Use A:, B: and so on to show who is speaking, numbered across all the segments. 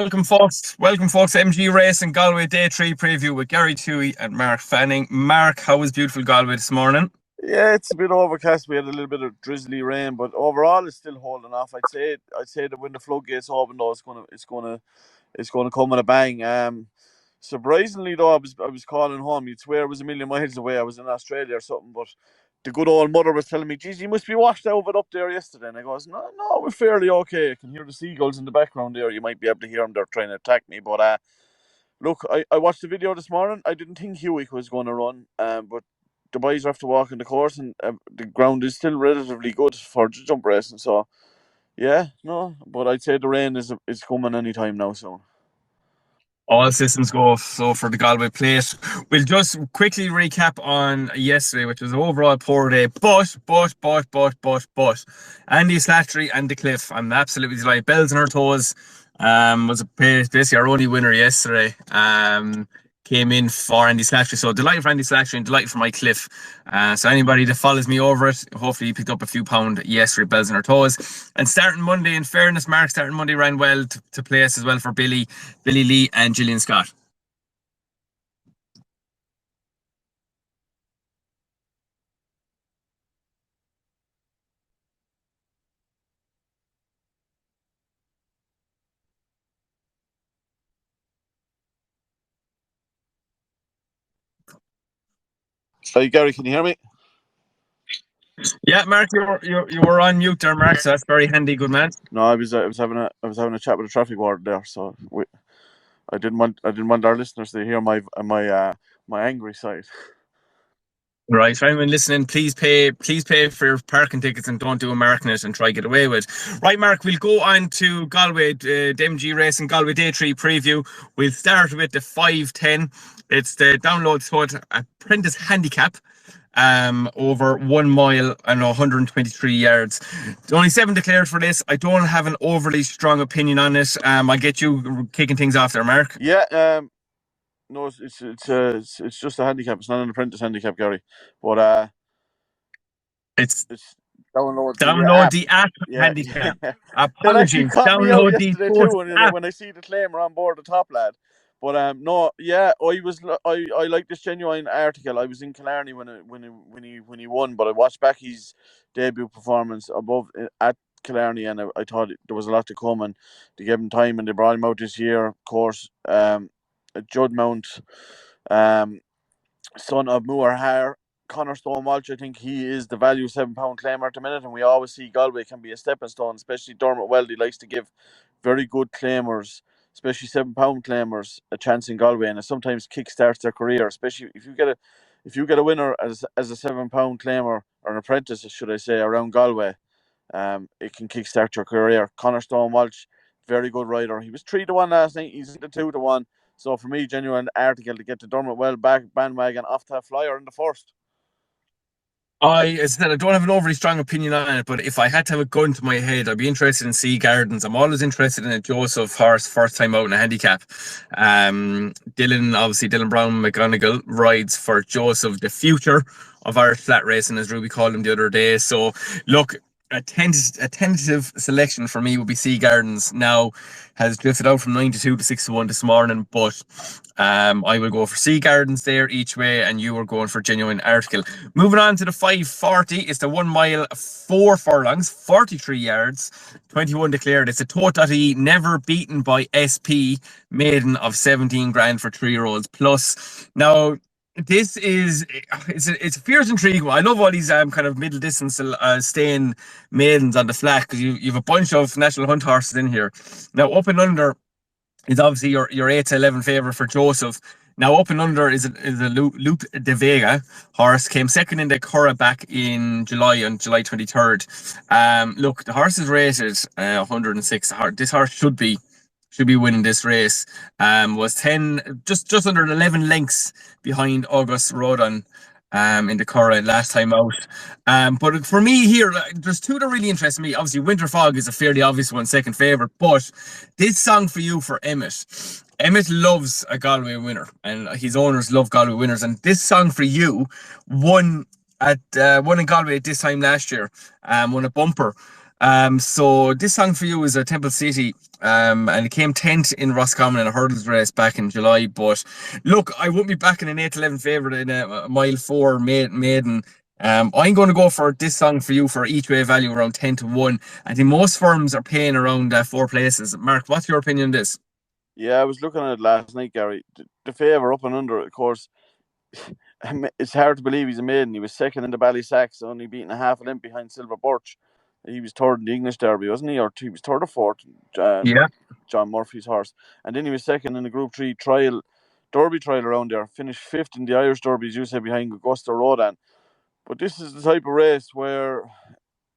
A: Welcome, folks. Welcome, folks. MG Race and Galway Day 3 preview with Gary Toohey and Mark Fanning. Mark, how was beautiful Galway this morning?
B: Yeah, it's a bit overcast. We had a little bit of drizzly rain, but overall it's still holding off. I'd say that when the floodgates open, though, it's gonna come with a bang. Surprisingly though, I was calling home. You'd swear it was a million miles away. I was in Australia or something, but the good old mother was telling me, "Geez, you must be washed out of it up there yesterday." And I goes, "No, no, we're fairly okay. I can hear the seagulls in the background there. You might be able to hear them. They're trying to attack me." But look, I watched the video this morning. I didn't think Hewick was going to run, but the boys have to walk in the course, and the ground is still relatively good for the jump racing. So yeah, no, but I'd say the rain is coming any time now. So
A: All systems go so for the Galway plate. We'll just quickly recap on yesterday, which was an overall poor day. But Andy Slattery and the Cliff. I'm absolutely delighted. Bells on her toes. Was basically our only winner yesterday. Came in for Andy Slattery. So delighted for Andy Slattery and delighted for my Cliff. So anybody that follows me over it, hopefully you picked up a few pound yesterday, bells on her toes. And starting Monday, in fairness, Mark, starting Monday ran well to place as well for Billy Lee and Gillian Scott.
B: hey Gary, can you hear me?
A: Yeah, Mark, you were on mute there, Mark. So that's very handy, good man.
B: No, I was having a chat with the traffic warden there. So I didn't want our listeners to hear my angry side.
A: Right, for anyone listening, please pay for your parking tickets and don't do a marking it and try get away with. Right, Mark, we'll go on to Galway, the MG Racing Galway Day 3 preview. We'll start with the 5:10. It's the download thought apprentice handicap. Over 1 mile and 123 yards. There's only 7 declared for this. I don't have an overly strong opinion on it. I'll get you kicking things off there, Mark.
B: Yeah, no, it's just a handicap. It's not an apprentice handicap, Gary. But
A: It's
B: it's download the
A: download
B: app.
A: the app
B: Yeah,
A: handicap.
B: yeah. That actually
A: Apologies.
B: caught me out
A: Download the
B: yesterday
A: sports
B: too when
A: app.
B: when I see the claimer on board the top lad. But no, yeah, I like this genuine article. I was in Killarney when he won, but I watched back his debut performance above at Killarney, and I thought there was a lot to come, and they gave him time, and they brought him out this year. Of course, Judd Mount, um, son of Moore Hare. Connor Stone Walsh, I think he is the value £7 claimer at the minute, and we always see Galway can be a stepping stone, especially Dermot Weldy likes to give very good claimers, especially £7 claimers, a chance in Galway, and it sometimes kickstarts their career, especially if you get a winner as a £7 claimer or an apprentice, should I say, around Galway. It can kickstart your career. Connor Stone Walsh, very good rider. He was 3-1 last night. He's into 2-1. So for me, genuine article to get the Dermot Well back bandwagon off to a flyer in the first.
A: As I said, I don't have an overly strong opinion on it, but if I had to have a gun to my head, I'd be interested in Sea Gardens. I'm always interested in a Joseph horse first time out in a handicap. Dylan Brown McGonigal rides for Joseph, the future of Irish flat racing, as Ruby called him the other day. So, look, a tentative selection for me would be Sea Gardens. Now has drifted out from 9-2 to 6-1 this morning, but I will go for Sea Gardens there each way, and you are going for Genuine Article. Moving on to the 5:40, it's the 1 mile, 4 furlongs, 43 yards, 21 declared. It's a Tote.ie, never beaten by SP, maiden of 17 grand for 3-year-olds plus. Now, this is it's a fierce intrigue. I love all these kind of middle distance staying maidens on the flat because you've a bunch of national hunt horses in here. Now up and under is obviously your 8 to 11 favourite for Joseph. Now up and under is a Luke de Vega horse, came second in the Curra back in July on July 23rd. Look, the horse is rated 106. This horse should be winning this race. Was 10 just under 11 lengths behind August Rodon in the Curra last time out. But for me here, there's two that really interest me. Obviously, Winter Fog is a fairly obvious one, second favourite. But this song for you for Emmett. Emmett loves a Galway winner, and his owners love Galway winners. And this song for you won in Galway at this time last year. Won a bumper. So this song for you is a Temple City, and it came 10th in Roscommon in a hurdles race back in July. But look, I won't be backing an 8-11 favourite in a mile four maiden. I'm going to go for this song for you for each way value around 10-1. I think most firms are paying around four places. Mark, what's your opinion on this?
B: Yeah, I was looking at it last night, Gary. The favour up and under, of course. It's hard to believe he's a maiden. He was second in the Ballysacks, only beating a half a length behind Silver Birch. He was third in the English Derby, wasn't he? Or he was third or fourth,
A: Yeah.
B: John Murphy's horse. And then he was second in the Group 3 trial, Derby trial around there. Finished fifth in the Irish Derby, as you said, behind Augusta Rodan. But this is the type of race where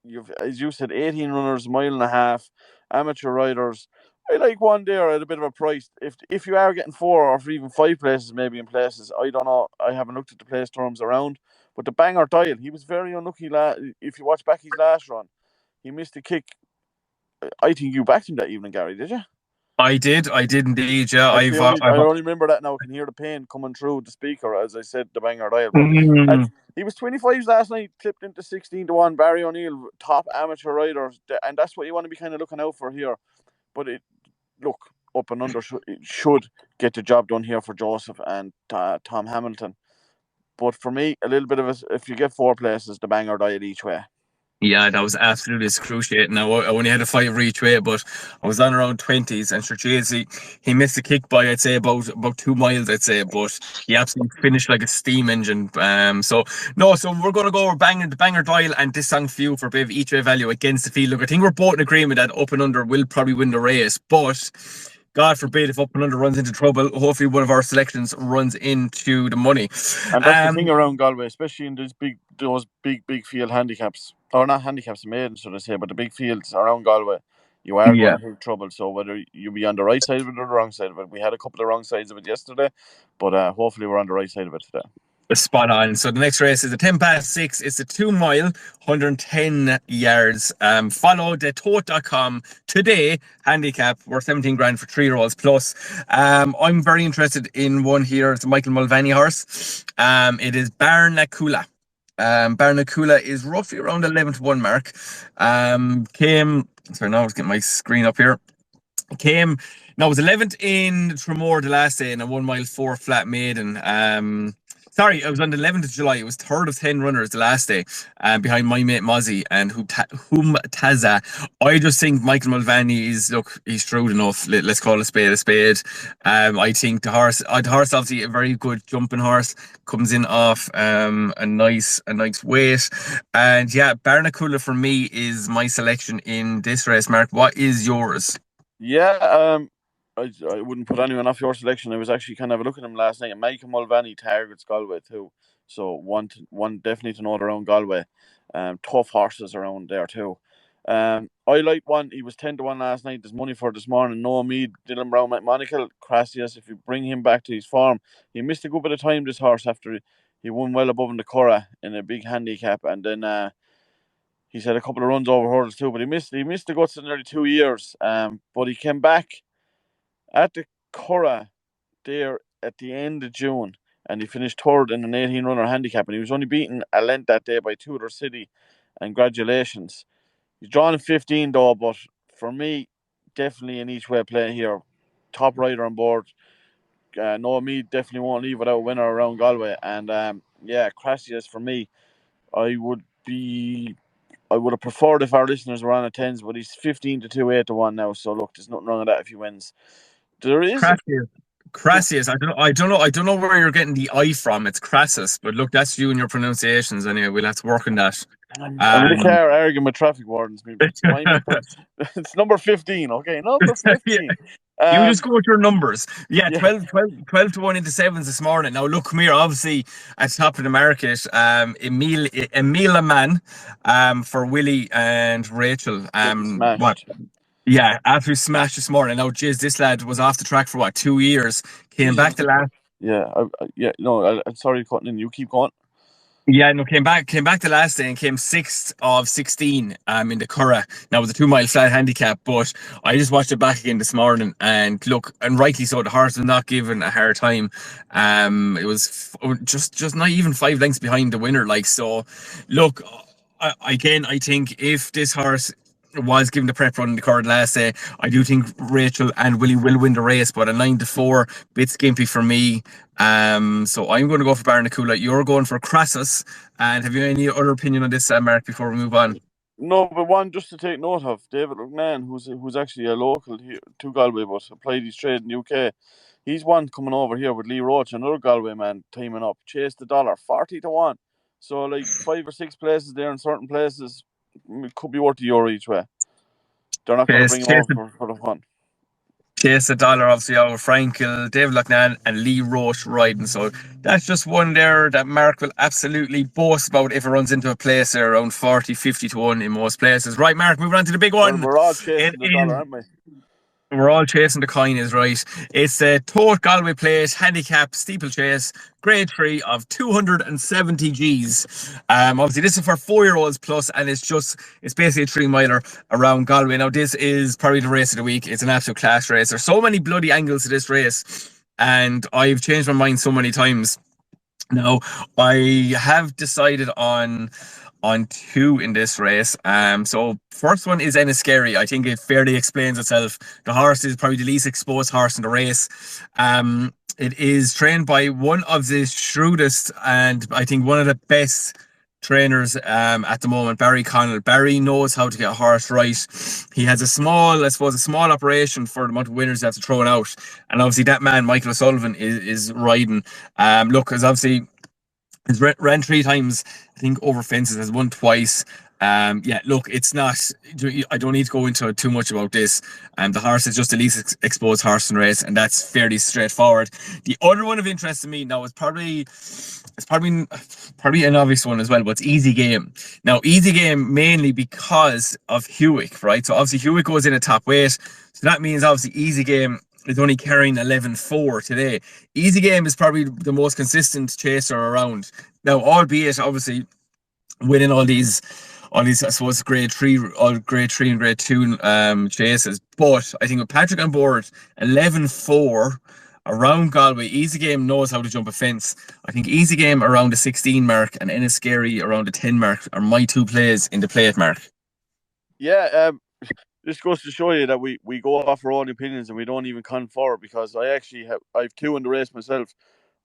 B: you've, as you said, 18 runners, mile and a half, amateur riders. I like one there at a bit of a price. If you are getting four or even five places, maybe in places, I don't know. I haven't looked at the place terms around. But the Banger Dial, he was very unlucky. If you watch back his last run, he missed a kick. I think you backed him that evening, Gary. Did you?
A: I did indeed. Yeah,
B: I only remember that now. I can hear the pain coming through the speaker as I said the Banger Dial. But
A: Mm,
B: he was 25s last night, clipped into 16-1. Barry O'Neill, top amateur rider, and that's what you want to be kind of looking out for here. But look, up and under should get the job done here for Joseph and Tom Hamilton. But for me, a little bit of if you get four places, the Banger Dial each way.
A: yeah, that was absolutely excruciating. Now I only had a five each way, but I was on around 20s, and sure, he missed a kick by I'd say about 2 miles, I'd say, but he absolutely finished like a steam engine. So no, so we're gonna go banging the Banger Dial and this song for you for Biv each way value against the field. Look, I think we're both in agreement that up and under will probably win the race, but God forbid if up and under runs into trouble, hopefully one of our selections runs into the money.
B: And that's the thing
A: Um,
B: around Galway, especially in those big field handicaps, or not handicaps, maiden, should I say, but the big fields around Galway, you are going
A: yeah.
B: to have trouble. So whether you be on the right side of it or the wrong side of it, we had a couple of wrong sides of it yesterday, but hopefully we're on the right side of it today.
A: Spot on. So the next race is a 10 past 6. It's a 2 mile, 110 yards. Follow the tote.com today. Handicap worth 17 grand for 3-year-olds plus. I'm very interested in one here. It's a Michael Mulvaney horse. It is Barnacula. Barnacula is roughly around 11-1 mark. Sorry, now I was getting my screen up here. Came No, it was 11th in Tremor the last day in a 1 mile 4 flat maiden. Sorry, it was on the 11th of July. It was third of 10 runners the last day, behind my mate Mozzie and Whom Taza. I just think Michael Mulvaney he's shrewd enough. Let's call a spade a spade. I think the horse obviously a very good jumping horse, comes in off a nice weight, and yeah, Barnacula for me is my selection in this race. Mark, what is yours?
B: Yeah, I wouldn't put anyone off your selection. I was actually kind of looking at him last night, and Michael Mulvaney targets Galway too. So one definitely to note around Galway. Tough horses around there too. I like one. He was 10-1 last night. There's money for this morning. Noah Mead, Dylan Brown, McMonical, Crassius. If you bring him back to his form, he missed a good bit of time. This horse after he won well above in the Curragh in a big handicap, and then he's had a couple of runs over hurdles too. But he missed the guts in nearly 2 years. But he came back at the Curragh there at the end of June, and he finished third in an 18-runner handicap, and he was only beaten a length that day by Tudor City. And congratulations. He's drawn in 15 though, but for me, definitely an each way play here. Top rider on board. Noah Mead definitely won't leave without a winner around Galway. And yeah, Crassius for me, I would be. I would have preferred if our listeners were on a tens, but he's 15 to 2, 8-1 now. So look, there's nothing wrong with that if he wins. There is
A: Crassus. Crassus. I don't know where you're getting the I from. It's Crassus, but look, that's you and your pronunciations. Anyway, we'll have to work on that.
B: I'm in the car arguing with traffic wardens. It's my number. It's number 15. Okay, number 15.
A: You just go with your numbers. Yeah,
B: Yeah.
A: 12-1 into sevens this morning. Now, look, come here. Obviously, at the top of the market, Emil Man, for Willie and Rachel. What?
B: Smashed.
A: Yeah, absolutely smashed this morning. Now, Jiz, this lad was off the track for what, 2 years? Came back the last.
B: Yeah, yeah. No, I'm sorry, cutting in. You keep going.
A: Yeah, no, came back the last day and came sixth of 16 in the Curragh. Now it was a 2 mile flat handicap, but I just watched it back again this morning and look, and rightly so, the horse was not given a hard time. It was just not even 5 lengths behind the winner, like so. Look, again, I think if this horse was given the prep run in the card last day. I do think Rachel and Willie will win the race, but a 9-4, bit skimpy for me. So I'm going to go for Barnacool. You're going for Crassus. And have you any other opinion on this, Mark, before we move on?
B: No, but one just to take note of, David Lugnan, who's actually a local here to Galway, but applied his trade in the UK. He's one coming over here with Lee Roach, another Galway man, teaming up. Chase the dollar, 40-1. So like 5 or 6 places there in certain places, it could be worth €1 each way. They're not going to
A: Chase,
B: bring him
A: Chase,
B: over for the fun.
A: Chase the dollar, obviously, over Frankel, David Loughnane, and Lee Roche riding. So that's just one there that Mark will absolutely boast about if it runs into a place there around 40-50-1 in most places. Right, Mark, moving on to the big
B: Well,
A: one.
B: we're all
A: It
B: chasing the dollar,
A: is
B: aren't we?
A: We're all chasing the coin, is right. It's the Tote Galway Plate Handicap Steeplechase Grade 3 of 270 Gs. Obviously, this is for 4-year-olds plus, and it's basically a 3 miler around Galway. Now, this is probably the race of the week. It's an absolute class race. There's so many bloody angles to this race, and I've changed my mind so many times. Now, I have decided on two in this race. So first one is Enniskerry. I think it fairly explains itself. The horse is probably the least exposed horse in the race. It is trained by one of the shrewdest and I think one of the best trainers at the moment, Barry Connell. Barry knows how to get a horse right. He has a small operation for the amount of winners he has to throw it out. And obviously that man, Michael O'Sullivan, is riding. Look, as obviously he's ran 3 times, I think, over fences, has won twice. Yeah, look, it's not. I don't need to go into too much about this. The horse is just the least exposed horse in the race, and that's fairly straightforward. The other one of interest to me now is probably an obvious one as well, but it's Easy Game. Now, Easy Game mainly because of Hewick, right? So obviously Hewick goes in a top weight, so that means obviously Easy Game is only carrying 11-4 today. Easy Game is probably the most consistent chaser around. Now, albeit obviously winning all these I suppose grade 3 and grade 2 chases. But I think with Patrick on board, 11-4 around Galway, Easy Game knows how to jump a fence. I think Easy Game around the 16 mark and Enniskerry around the 10 mark are my two plays in the plate, Mark.
B: Yeah, this goes to show you that we go off our own opinions and we don't even confer, because I've 2 in the race myself.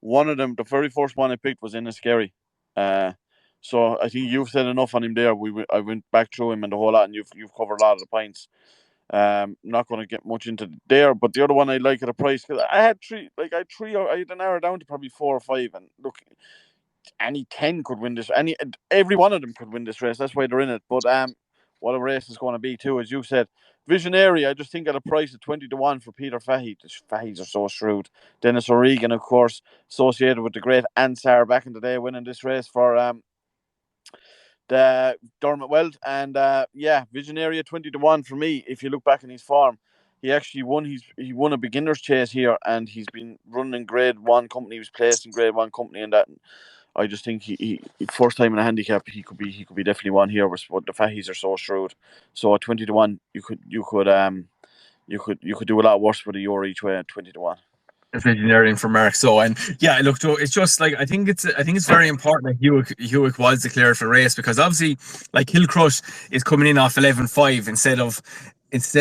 B: One of them, the very first one I picked, was Enniskerry. So I think you've said enough on him there. I went back through him and the whole lot, and you've covered a lot of the points. Not going to get much into there, but the other one I like at a price, because I had three, I had to narrow down to probably 4 or 5, and look, any 10 could win this. Every one of them could win this race. That's why they're in it. But what a race is going to be too, as you said. Visionary, I just think at a price of 20-1 for Peter Fahey. The Faheys are so shrewd. Dennis O'Regan, of course, associated with the great Ansar back in the day, winning this race for the Dermot Weld. And Visionary at 20-1 for me. If you look back in his form, he actually won. He won a beginner's chase here, and he's been running Grade 1 company. He was placed in Grade 1 company, and that. I just think he first time in a handicap, he could be definitely one here. But the Faheys are so shrewd. So at 20-1, you could do a lot worse with €1 each way at 20-1.
A: Visionary for Mark. So and yeah, look, Joe, it's just like I think it's very important that Hewick was declared for race, because obviously like Hill Crush is coming in off 11-5 instead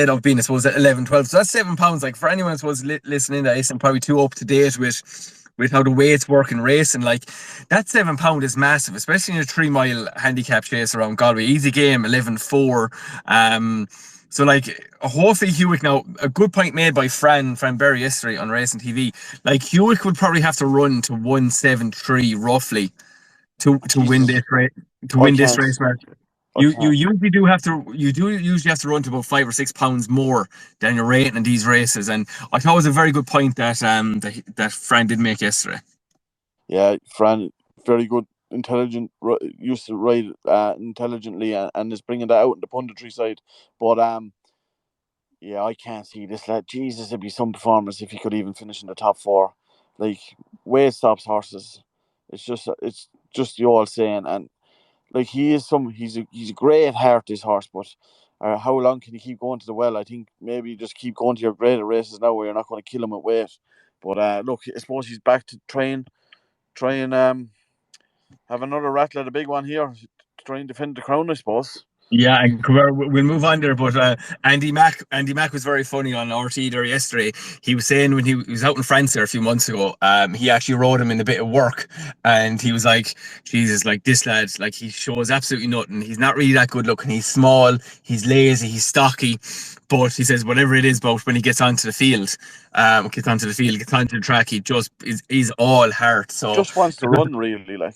A: of being, I suppose, at 11-12. So that's £7. Like for anyone who was listening to this and probably too up to date with how the weights work in racing, like that £7 is massive, especially in a 3 mile handicap chase around Galway. Easy Game 11-4. So like hopefully Hewick, now a good point made by Fran Berry yesterday on Racing TV. Like Hewick would probably have to run to 173 roughly to win
B: Jesus,
A: this race. To
B: I
A: win this
B: can't.
A: race, Mark.
B: I can't.
A: You do usually have to run to about £5 or £6 more than your rating in these races, and I thought it was a very good point that Fran did make yesterday.
B: Yeah, Fran, very good, intelligent. Used to ride intelligently, and is bringing that out in the punditry side. But yeah, I can't see this lad. Jesus, it'd be some performance if he could even finish in the top 4. Like, weight stops horses. It's just the old saying. And like, he's a great heart, this horse. But how long can he keep going to the well? I think maybe just keep going to your greater races now, where you're not going to kill him with weight. But look, I suppose he's back to try and have another rattle at a big one here, to try and defend the crown, I suppose.
A: Yeah, and we'll move on there. But Andy Mack was very funny on RT there yesterday. He was saying when he was out in France there a few months ago, he actually rode him in a bit of work, and he was like, "Jesus, like this lad, like he shows absolutely nothing. He's not really that good looking. He's small, he's lazy, he's stocky." But he says whatever it is about when he gets onto the field, gets onto the track, he just is all heart. So
B: Just wants to run, really, like.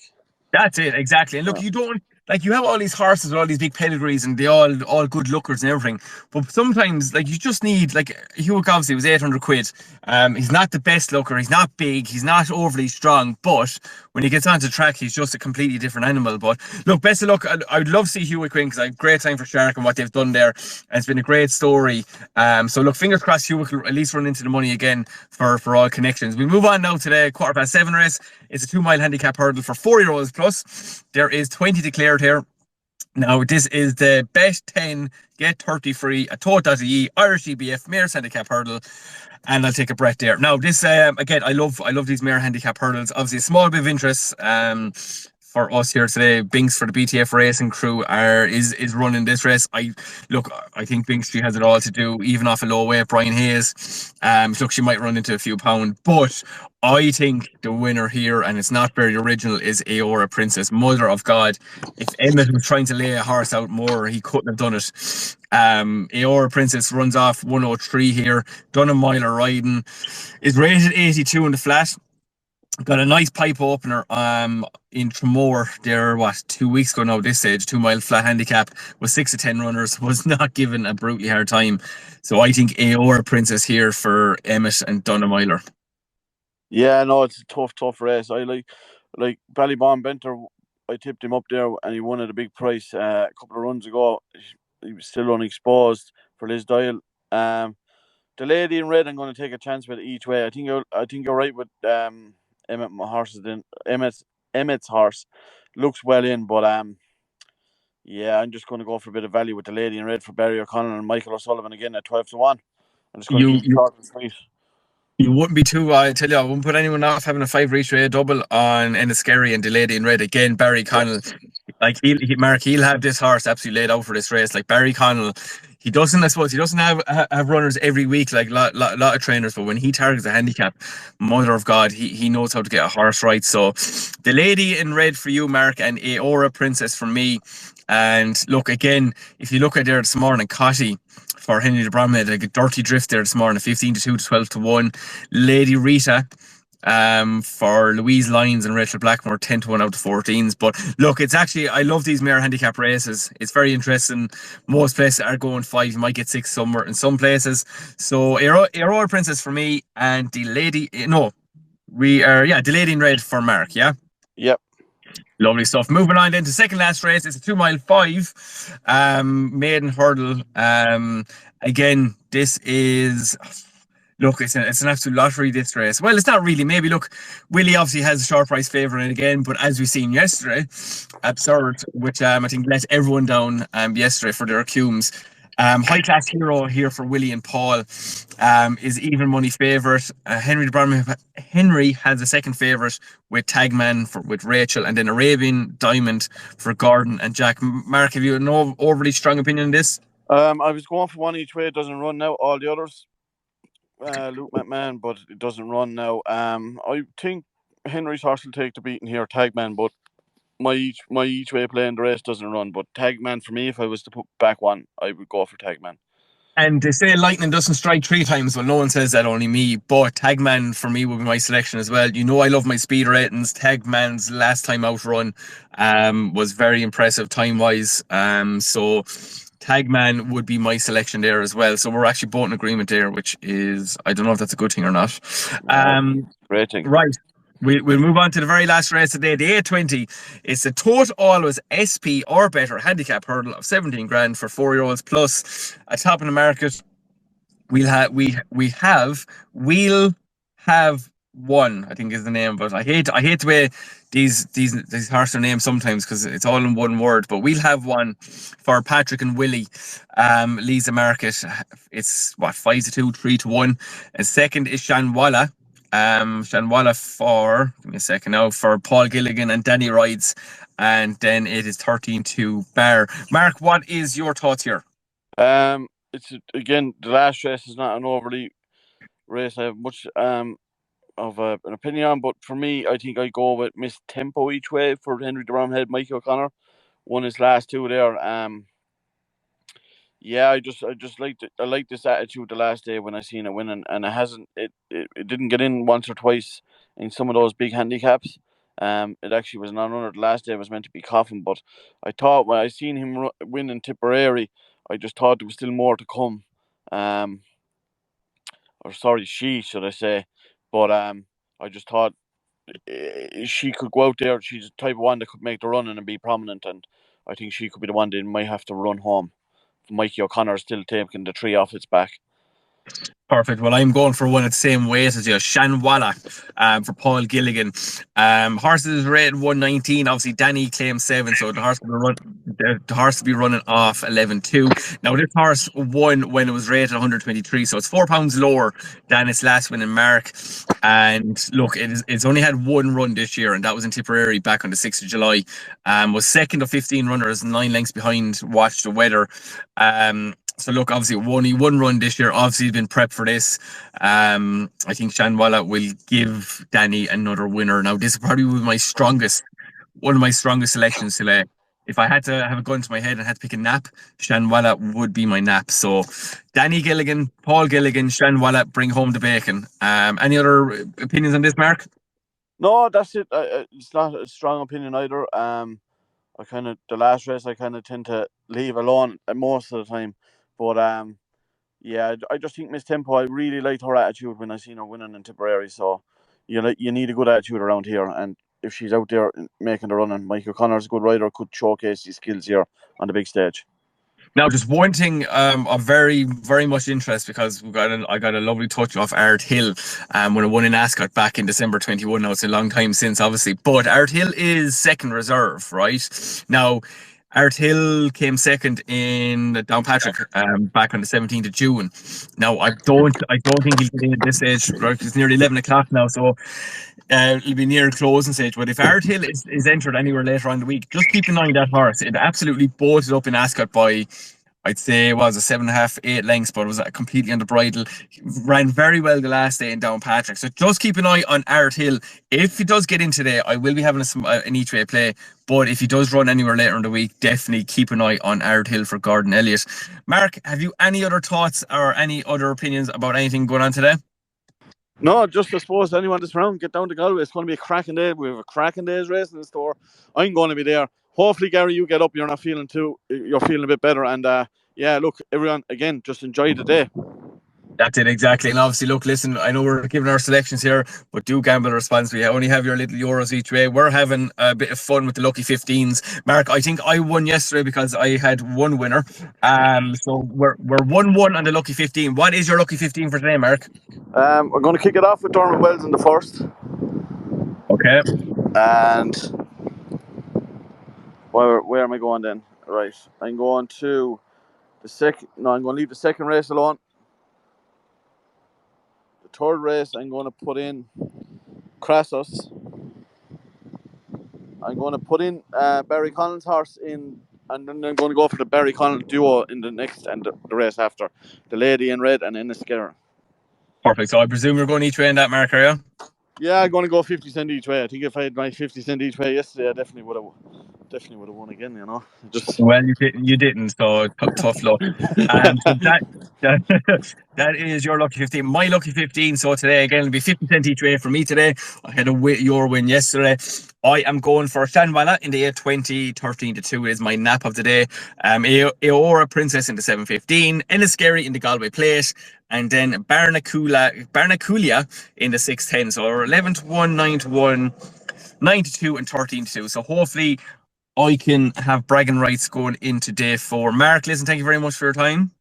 A: that's it, exactly. And look,
B: Yeah.
A: you don't like you have all these horses with all these big pedigrees and they all good lookers and everything. But sometimes like you just need like Hewitt obviously was 800 quid. He's not the best looker, he's not big, he's not overly strong, but when he gets onto track, he's just a completely different animal. But look, best of luck. I'd love to see Hewitt Quinn because I have great time for Shark and what they've done there. And it's been a great story. So look, fingers crossed Hewitt will at least run into the money again for all connections. We move on now to the 7:15 race. It's a 2 mile handicap hurdle for 4-year-olds plus. There is 20 declared here. Now, this is the best 10, get 30 free, a tote.ie, Irish EBF, Mayor's Handicap Hurdle. And I'll take a breath there. Now, this, again, I love these Mayor Handicap Hurdles. Obviously, a small bit of interest for us here today. Binks for the BTF Racing crew is running this race. I think Binks, she has it all to do, even off a low weight. Brian Hayes, look, she might run into a few pounds, but I think the winner here, and it's not very original, is Aora Princess, Mother of God. If Emmett was trying to lay a horse out more, he couldn't have done it. Aora Princess runs off 103 here. Done a miler riding. Is rated 82 in the flat. Got a nice pipe opener in Tremor there, 2 weeks ago now, this stage, 2 mile flat handicap with 6 to 10 runners, was not given a brutally hard time. So I think Aora Princess here for Emmett and Donna Myler.
B: Yeah, no, it's a tough race. I like Ballybon Benter. I tipped him up there, and he won at a big price a couple of runs ago. He was still unexposed for Liz Doyle. The lady in red, I'm going to take a chance with each way. I think you're right with Emmett horses. Then Emmett's horse looks well in, but yeah, I'm just going to go for a bit of value with the lady in red for Barry O'Connell and Michael O'Sullivan again at 12 to 1. I'm just going to
A: You
B: keep it
A: you
B: short and sweet.
A: you wouldn't be too. I tell you, I wouldn't put anyone off having a 5 reach way double on Enniskerry and the lady in red again. Barry Connell, like Mark, he'll have this horse absolutely laid out for this race. Like Barry Connell, he doesn't. I suppose he doesn't have runners every week like lot of trainers. But when he targets a handicap, Mother of God, he knows how to get a horse right. So the lady in red for you, Mark, and Aora Princess for me. And look again, if you look at there this morning, Cotty for Henry de Bromhead, like a dirty drift there this morning, 15 to 2 to 12 to 1. Lady Rita for Louise Lyons and Rachel Blackmore, 10 to 1 out of 14s. But look, it's actually, I love these mare handicap races. It's very interesting. Most places are going 5, you might get 6 somewhere in some places. So Aurora Princess for me, and the lady, no, the lady in red for Mark, yeah?
B: Yep.
A: Lovely stuff. Moving on then to second last race. It's a 2 mile 5 maiden hurdle. Again, this is, look, it's an absolute lottery, this race. Well, it's not really. Maybe, look, Willie obviously has a short price favourite again, but as we seen yesterday, Absurd, which I think let everyone down yesterday for their cumes. High class hero here for Willie and Paul is even money favourite. Henry has a second favourite with Tagman with Rachel, and then Arabian Diamond for Gordon and Jack. Mark, have you an overly strong opinion on this?
B: I was going for one each way. It doesn't run now. All the others, Luke McMahon, but it doesn't run now. I think Henry's horse will take the beating here, Tagman, but my each way playing the race doesn't run. But Tagman for me, if I was to put back one, I would go for Tagman.
A: And they say lightning doesn't strike 3 times. Well, no one says that, only me. But Tagman for me would be my selection as well. You know, I love my speed ratings. Tagman's last time out run was very impressive time wise. So Tagman would be my selection there as well. So we're actually both in agreement there, which is, I don't know if that's a good thing or not.
B: Great thing.
A: Right. We'll move on to the very last race today, the 820. It's a total always SP or better handicap hurdle of 17 grand for 4-year-olds plus. A top in the market. We'll have one, I think is the name, but I hate the way these horses are named sometimes because it's all in one word. But we'll have one for Patrick and Willie. Leads the market. It's 5 to 2, 3 to 1. And second is Shanwalla. Shanwalla for, give me a second now, for Paul Gilligan and Danny Rides. and then it is 13-2 Bar. Mark, what is your thoughts here?
B: It's again the last race is not an overly race I have much of an opinion on, but for me, I think I go with Miss Tempo each way for Henry de Bromhead. Mikey O'Connor won his last two there. Yeah, I just liked it. I liked this attitude the last day when I seen it winning, and it didn't get in once or twice in some of those big handicaps. It actually was not runner the last day. It was meant to be Coffin, but I thought when I seen him win in Tipperary, I just thought there was still more to come. Um, or sorry, she should I say, but I just thought she could go out there. She's the type of one that could make the running and be prominent, and I think she could be the one that might have to run home. Mikey O'Connor is still taking the tree off its back.
A: Perfect. Well, I'm going for one at the same weight as you, Shanwalla, for Paul Gilligan. Horses rated 119. Obviously, Danny claimed 7, so the horse will be running off 11-2. Now, this horse won when it was rated 123, so it's £4 lower than its last win in Mark. And look, it's only had one run this year, and that was in Tipperary back on the 6th of July. Was second of 15 runners, 9 lengths behind Watch the Weather. So look, obviously only one run this year. Obviously, he's been prepped for this. I think Shanwalla will give Danny another winner. Now, this is probably one of my strongest selections today. If I had to have a gun to my head and had to pick a nap, Shanwalla would be my nap. So, Danny Gilligan, Paul Gilligan, Shanwalla, bring home the bacon. Any other opinions on this, Mark?
B: No, that's it. It's not a strong opinion either. I kind of the last race I kind of tend to leave alone most of the time, but yeah, I just think Miss Tempo. I really liked her attitude when I seen her winning in Tipperary. So you need a good attitude around here, and if she's out there making the run, and Mike O'Connor's a good rider, could showcase his skills here on the big stage.
A: Now, just one thing of very, very much interest because I got a lovely touch off Art Hill when I won in Ascot back in December 21. Now, it's a long time since, obviously, but Art Hill is second reserve, right? Now, Art Hill came second in Downpatrick back on the 17th of June. Now, I don't think he'll get in at this stage. Right? It's nearly 11 o'clock now, so it'll be near closing stage. But if Art Hill is entered anywhere later on in the week, just keep an eye on that horse. It absolutely bolted up in Ascot by, I'd say it was a 7.5, 8 lengths, but it was completely on the bridle. Ran very well the last day in Downpatrick. So just keep an eye on Art Hill. If he does get in today, I will be having an each way play. But if he does run anywhere later in the week, definitely keep an eye on Art Hill for Gordon Elliott. Mark, have you any other thoughts or any other opinions about anything going on today?
B: No, just I suppose anyone that's around, get down to Galway. It's going to be a cracking day. We have a cracking day's race in the store. I'm going to be there. Hopefully, Gary, you get up. You're feeling a bit better. And yeah, look, everyone, again, just enjoy the day.
A: That's it, exactly. And obviously, look, listen, I know we're giving our selections here, but do gamble responsibly. I only have your little euros each way. We're having a bit of fun with the lucky 15s. Mark, I think I won yesterday because I had one winner. So we're 1-1 on the lucky 15. What is your lucky 15 for today, Mark?
B: We're going to kick it off with Dermot Wells in the first.
A: Okay.
B: And where am I going then? Right. I'm going to the second. No, I'm going to leave the second race alone. The third race, I'm going to put in Crassus. I'm going to put in Barry Collins' horse in, and then I'm going to go for the Barry Collins duo in the next and the race after. The Lady in Red and Enniskerra.
A: Perfect. So I presume you're going each way in that, Mark, are you?
B: Yeah, I'm going to go 50 cent each way. I think if I had my 50 cent each way yesterday, I definitely would have won again.
A: Well, you didn't. So tough luck. So that is your lucky 15. My lucky 15. So today again, it'll be 50 cent each way for me today. I had your win yesterday. I am going for Shanwalla in the 820, 13-2 is my nap of the day. Aora Princess in the 715, Enniskerry in the Galway Plate, and then Barnaculia in the 610. So 11-1, 9-1, 9-2, and 13-2. So hopefully I can have bragging rights going into day 4. Mark, listen, thank you very much for your time.